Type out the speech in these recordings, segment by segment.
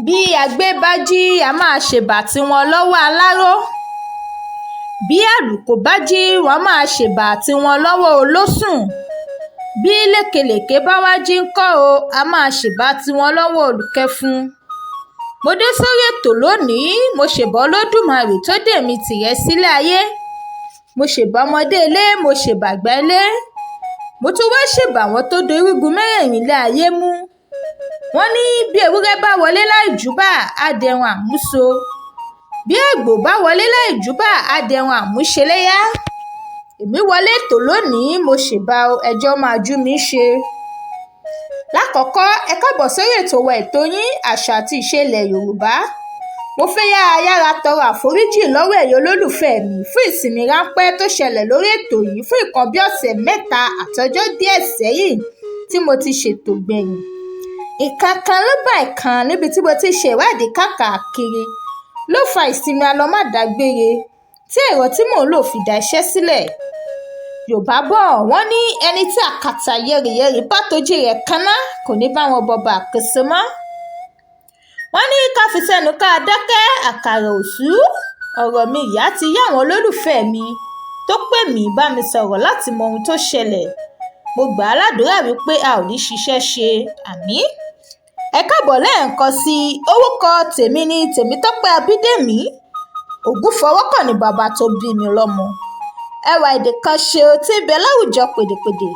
bí àgbẹ̀ bá jí a máa ṣèbà tiwọn lọ́wọ́ aláró, bí àlùkò bá jí wọ́n máa ṣèbà tiwọn lọ́wọ́ olóṣùn, bí lékelèké bá wá jí ńkọ́ o a máa ṣèbà tiwọn lọ́wọ́ olùkẹfun. mo dé sórí ètò lónìí, mo ṣèbà Olódùmarè tó dèmi tìrẹ sílé ayé, mo ṣèbà ọmọdé ilé, mo ṣèbà àgbà ilé, mo tún wá ṣèbà àwọn tó dorígun mẹ́rẹ̀ẹ̀rin ilé ayé mú. wọ́n ní bí ewúrẹ́ bá wọlé láì júbà á dẹrun àmúso, bí àgbò bá wọlé láì júbà á dẹrun àmúṣeléyá. èmi wọlé ètò lónìí, mo ṣèbà ẹjọ́ máa jú mi ṣe. lákọ̀ọ́kọ́ ẹ káàbọ̀ sórí ètò wa ètò yín àṣà àti ìṣe ilẹ̀ Yorùbá. mo fẹ́ yára tọrọ àforíjì lọ́wọ́ ẹ̀yin olólùfẹ́ mi fún ìsinmi ráńpẹ́ tó ṣẹlẹ̀ lórí ètò yìí fún nǹkan bí ọ̀sẹ̀ mẹ́ta àtọjọ́ díẹ̀ sẹ́yìn tí mo ti ṣètò gbẹ̀yìn. ìkan kan ló bá ìkan níbi tí mo ti ṣe ìwádìí káàkiri ló fa ìsinmi alọ́màdágbére tí ẹ̀rọ tí mò ń lò fi dá iṣẹ́ sílẹ̀. Yorùbá bọ̀ wọ́n ní ẹni tí àkàtà yẹ̀rìyẹ̀rì bá tójú rẹ̀ kaná kò ní bá wọn bọba àkóso mọ́. wọ́n ní ká fi sẹ́nu ká dákẹ́ àkàrà òṣù. ọ̀rọ̀ mi ìyá ti yá àwọn olólùfẹ́ mi tó pè mí bá mi sọ̀rọ̀ láti mọ ohun tó ṣẹlẹ̀. mo gbà á ládùúrà wípé a ò ní ṣiṣẹ́ ṣe, àmín. ẹ káàbọ̀ lẹ́ẹ̀kan sí i. orúkọ tèmi ni Temitope Abídèmí. ògúnfọwọ́kàn ni bàbá tó bí mi lọ́mọ. Èwàèdè kan ṣe tí ń bẹ láwùjọ pèdèpèdè.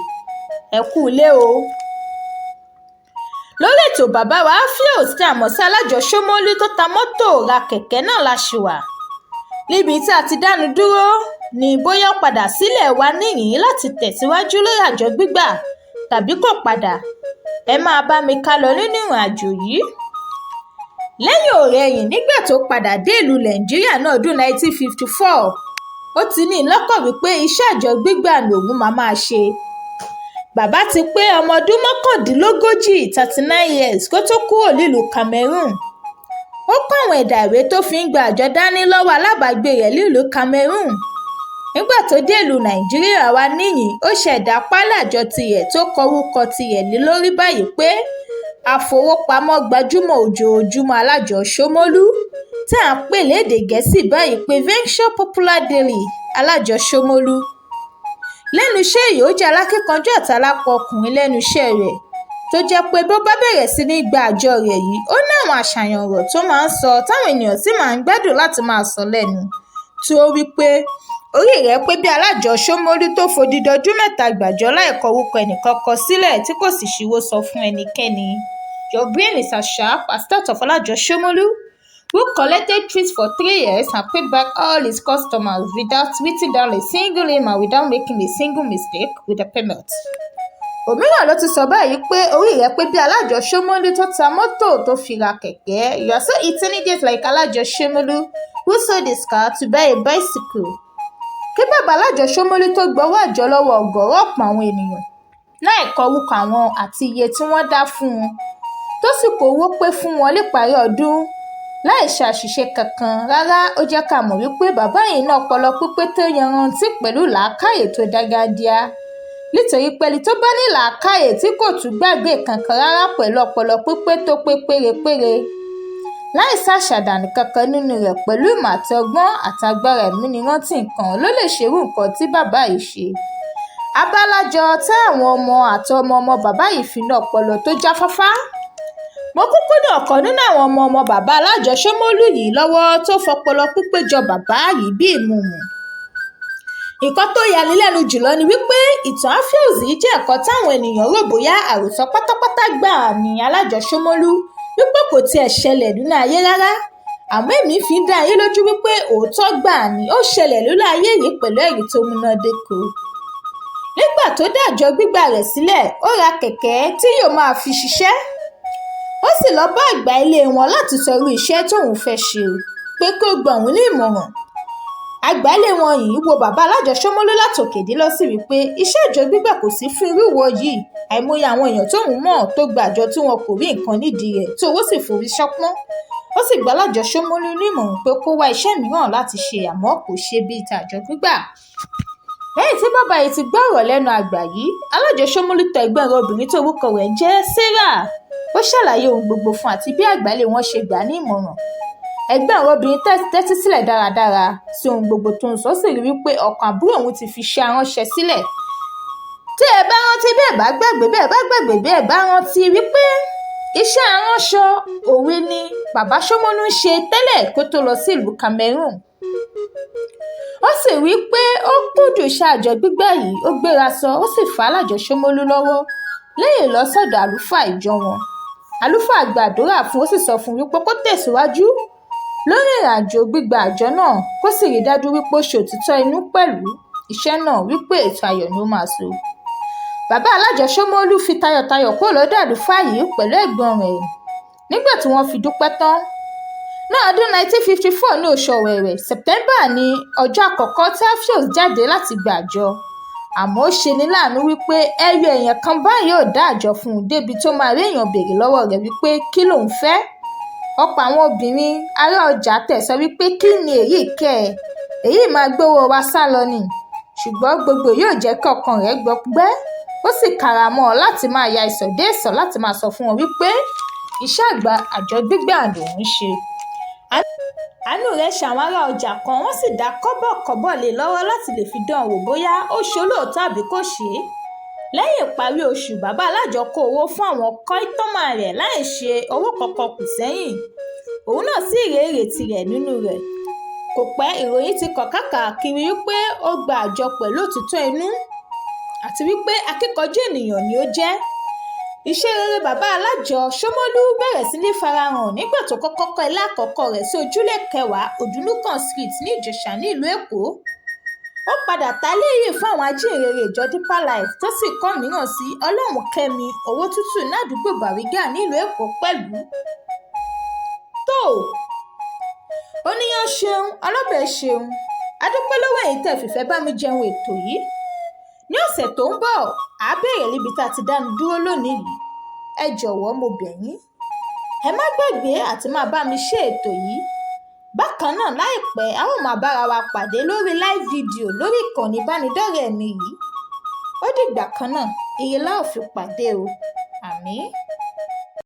ẹ kú ilé o. lórí ètò bàbá wa Áfíòs tí a mọ̀ sí alájọ Ṣómólú tó ta mọ́tò ra kẹ̀kẹ́ náà la ṣì wà. níbi tí a ti dánu dúró ní bóyá ó padà sílẹ̀ wa níyìn láti tẹ̀síwájú lórí àjọ gbígbà tàbí kò padà. ẹ máa bá mi ká lọ nínú ìrìn àjò yìí. lẹ́yìn ọ̀rẹ̀yìn nígbà tó padà dé ìlú Nàìjíríà náà ọdún 1954, ó ti ní lọ́kàn wípé iṣẹ́ àjọ gbígbà lòun máa ṣe. bàbá ti pé ọmọ ọdún 39 years kó tó kúrò nílùú Cameroon. ó kó àwọn ẹ̀dà ìwé tó fi ń gba àjọ dání lọ́wọ́ alábàágbé rẹ̀ nílùú Cameroon. nígbà tó dé ìlú Nàìjíríà wa níyìn ó ṣẹ̀dá páálí àjọ tirẹ̀ tó kọ orúkọ tirẹ̀ lé lórí báyìí pé àfowópamọ́ gbajúmọ̀ ojoojúmọ́ alájọ Ṣómólú, tí à ń pè lédè Gẹ̀ẹ́sì báyìí pé Venture Popular Daily alájọ Ṣómólú. lẹ́nu iṣẹ́ yìí ó jẹ́ alákíkanjú àtàlápọ̀ ọkùnrin lẹ́nu iṣẹ́ rẹ̀ tó jẹ́ pé bó bá bẹ̀rẹ̀ sí ní gba àjọ rẹ̀ yìí ó ní àwọn àṣàyàn ọ̀rọ̀ tó máa ń sọ táwọn ènìyàn sì máa ń gbádùn láti máa sọ lẹ́nu. tí ó wí pé orí rẹ̀ pé bí alájọ Ṣómólú tó fodidi ọdún 3 gbàjọ láì kọ orúkọ ẹnìkankan sílẹ̀ tí kò sì ṣíwó sọ fún ẹnikẹ́ni. Your brain is as sharp as that of alájọ Ṣómólú, who collected trees for 3 years and paid back all his customers without writing down a single name and without making a single mistake with the payment. òmíràn ló ti sọ báyìí pé orí rẹ̀ pé bí alájọ Ṣómólú tó ta mọ́tò tó fi ra kẹ̀kẹ́. You are so intelligent like alájọ Ṣómólú who sold his car to buy a bicycle. kí bàbá alájọ Ṣómólú tó gbowó àjọ lọ́wọ́ ọ̀gọ̀rọ̀ ọ̀pọ̀ àwọn ènìyàn láì kọ orúkọ àwọn àti iye tí wọ́n dá fún un, tó sì kó owó pé fún wọn níparí ọdún láì ṣàṣìṣe kankan rárá. ó jẹ́ ká mọ̀ wípé bàbá yìí náà ọpọlọ pípé tó yanrantí pẹ̀lú làákàyè tó dáńgájíá, nítorí pé ẹni tó bá ní làákàyè tí kò tún gbàgbé kankan rárá pẹ̀lú ọpọlọ pípé tó pé pérépéré láì ṣàṣàdànù kankan nínú rẹ̀ pẹ̀lú ìmọ̀ àti ọgbọ́n àtagbára ìmúnirántí nǹkan ló lè ṣerú nǹkan tí bàbá yìí ṣe. abálájọ tí àwọn ọmọ àti ọmọ bàbá yìí fi ní ọpọlọ tó jáfáfá. mo kúkú ní ọ̀kan nínú àwọn ọmọ bàbá alájọ Ṣómólú yìí lọ́wọ́ tó fọpọlọ pípé jọ bàbá yìí bí ìmùmù. nǹkan tó yani lẹ́nu jùlọ ni wípé ìtàn Áfíòs yìí jẹ́ ẹ̀kọ́ táwọn ènìyàn rò bóyá àròsọ pátápátá gbà ní alájọ Ṣómólú wípé kò tiẹ̀ ṣẹlẹ̀ nínú ayé rárá. àmọ́ èmi fi ń dá ayé lójú wípé òótọ́ gbà ní ó ṣẹlẹ̀ nínú ayé yìí pẹ̀lú ẹ̀rí tó múnádóko. nígbà tó dá àjọ gbígbà rẹ̀ sílẹ̀ ó ra kẹ̀kẹ́ tí yóò máa fi ṣiṣẹ́. ó sì lọ bá àgbà ilé wọn láti sọ irú iṣẹ́ tóun fẹ́ ṣe pé kó gbà òun ní ìmọ̀ràn. àgbà ilé wọn yìí wo bàbá alájọ Ṣómólú látòkè dé lọ sí wípé iṣẹ́ àjọ gbígbà kò sí fún irú ìwọ yìí. àìmọye àwọn èèyàn tóun mọ̀ tó gba àjọ tí wọn kò rí nǹkan nídìí rẹ̀ tí owó sì forí ṣánpọ́n. ó sì gba alájọ Ṣómólú ní ìmọ̀ràn pé kó wá iṣẹ́ mìíràn láti ṣe àmọ́ kò ṣe bíi tàjọ gbígbà. lẹ́yìn tí bàbá yìí ti gbọ́ ọ̀rọ̀ lẹ́nu àgbà yìí, alájọ Ṣómólú tọ ẹ̀gbọ́n rẹ̀ obìnrin tó orúkọ rẹ̀ jẹ́ Sarah. Ó ṣàlàyé ohun gbogbo fún àti bí àgbálẹ̀ wọn ṣe gbà ní ìmọ̀ràn. Ẹ̀gbọ́n rẹ̀ obìnrin tẹ́tí sílẹ̀ dáradára sí ohun gbogbo tó ń sọ, sì rí wípé ọkàn àbúrò òun ti fi iṣẹ́ aránṣẹ́ sílẹ̀. Tí ẹ bá rántí bẹ́ẹ̀ bá gbàgbé bẹ́ẹ̀ bá rántí wípé iṣẹ́ aránṣọ òwe ni bàbá Ṣómólú ń ṣe tẹ́lẹ̀ kó tó lọ sí ìlú Cameroon. Ó sì wí pé ó kúndùn iṣẹ́ àjọ gbígbà yìí, ó gbéra sọ, ó sì fà á lájọ Ṣómólú lọ́wọ́ lẹ́yìn lọ sọ́dọ̀ àlùfáà ìjọ wọn. Àlùfáà gbàdúrà fún, ó sì sọ fún wípé kó tẹ̀síwájú lórí ìrìnàjò gbígba àjọ náà, kó sì rí dájú wípé ó ṣe òtítọ́ inú pẹ̀lú iṣẹ́ náà, wípé ètò ayọ̀ ni ó máa so. Bàbá alájọ Ṣómólú fi tayọ̀tayọ̀ kúrò lọ́dọ̀ àlùfáà yìí pẹ̀lú ẹ̀gbọ́n rẹ̀. Nígbà tí wọ́n fi dúpẹ́ tán náà, ọdún 1954 ní oṣù Ọ̀wẹ̀wẹ̀ September ní ọjọ́ àkọ́kọ́ tí Alpheus jáde láti gba àjọ. Àmọ́ ó ṣe ní láàánú wípé ẹyọ èèyàn kan báyìí ò dá àjọ fún un débi tó máa rí èèyàn béèrè lọ́wọ́ rẹ̀ wípé kí lòun fẹ́. Ọ̀pọ̀ àwọn obìnrin ará ọjà tẹ̀ sọ wípé kí ni èyí kẹ́ ẹ̀, èyí máa gbówó wa sá lọ ni. Ṣùgbọ́n gbogbo yóò jẹ́ kí ọkàn rẹ̀ gbọgbẹ́. Ó sì kára mọ́ ọ láti máa ya ìsọ̀ dé ìsọ̀ láti máa sọ fún wọn wípé iṣẹ́ àgbà àjọ gbígbà lòun ṣe. Àánú rẹ̀ ṣe àwọn ará ọjà kan, wọ́n sì dá kọ́bọ̀kọ́bọ̀ lé lọ́wọ́ láti lè fi dán wò bóyá ó ṣe olóòótọ́ àbí kò ṣe é. Lẹ́yìn ìparí oṣù, bàbá alájọ kó owó fún àwọn kọ́ítọ́mà rẹ̀ láì ṣe owó kankan kù sẹ́yìn. Òun náà sì rí èrè tirẹ̀ nínú rẹ̀. Kò pẹ́, ìròyìn ti kàn káàkiri wípé ó gba àjọ pẹ̀lú òtítọ́ inú àti wípé akíkanjú ènìyàn ni ó jẹ́. Iṣẹ́ rere bàbá alájọ Ṣómólú bẹ̀rẹ̀ sí ní farahàn nígbà tó kọ́kọ́ kọ́ ilé àkọ́kọ́ rẹ̀ sí ojúlé 10 Odùnúkàn Street ní Ìjẹ̀ṣà ní ìlú Èkó. Ó padà ta ilé yìí fún àwọn ajíhìnrere ìjọ Deeper Life, tó sì kọ́ mìíràn sí Ọlọ́run Kẹ́mi Owó Tútù ní àdúgbò Bàrígà ní ìlú Èkó pẹ̀lú. Tó oníyàn ṣeun, ọlọ́bẹ̀ ṣeun, a dúpẹ́ lọ́wọ́ ẹ̀yin tẹ́ fìfẹ́ bá mi jẹun ètò yìí. Ní ọ̀sẹ̀ tó ń bọ̀, a bẹ̀rẹ̀ níbi tá a ti dánu dúró lónìí yìí. Ẹ jọ̀wọ́ mo bẹ̀ yín, ẹ má gbàgbé àti máa bá mi ṣe ètò yìí. Bákan náà, láìpẹ́ a ó máa bára wa pàdé lórí live video lórí ìkànnì ìbánidọ́rẹ̀ẹ́ mi yìí. Ó dìgbà kan náà, ire la ó fi pàdé o. Àmín.